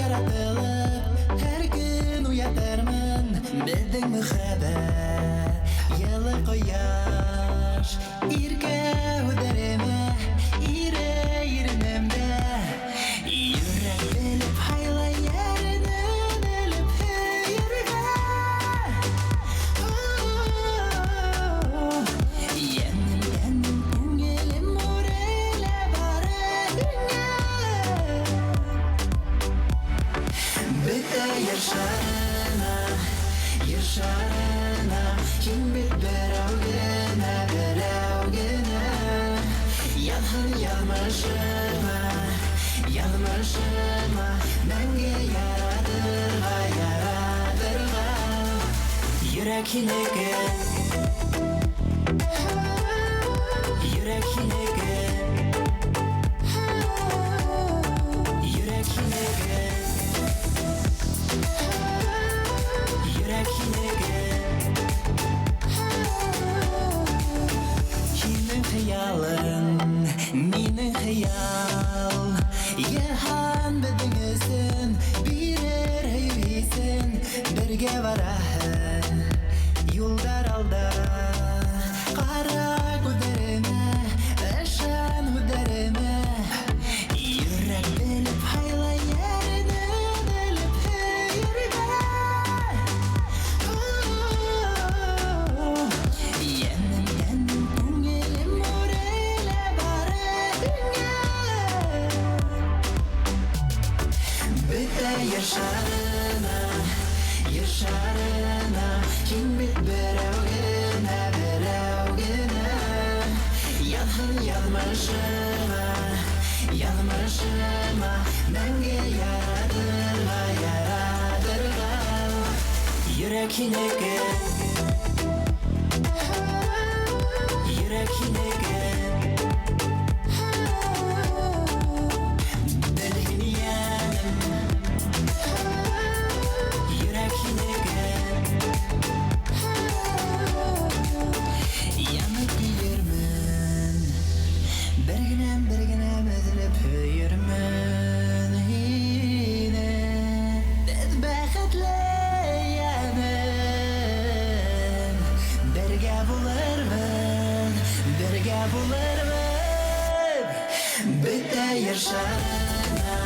yaratılıp her gün uyatarman bizden muhabbet yılı koyar irke uderime ire irinemde yürek bilip hayla yerinin elip yürge yenim ko'nglim o'rayla boradinga bitta yer sharina kim bit birovgina yalmashima menga yaradirg'an yurak hiligi Senin hayalın, mening hayal Yahan bedingisin, birer hayvisin Birge varahan, yo'ldar alda Qara ko'tarima, ashan hudarima Yurak bilib hayla yerinin elib yurga Yenim ko'nglim o'rayla boradinga Bitta yer sharina kim bit birovgina yalmashima menga yaradirg'an yurak hiligi yanıp yürmen birginem ezilip yürmen yine biz baxtli yanim birga bo'larman bitta yer sharina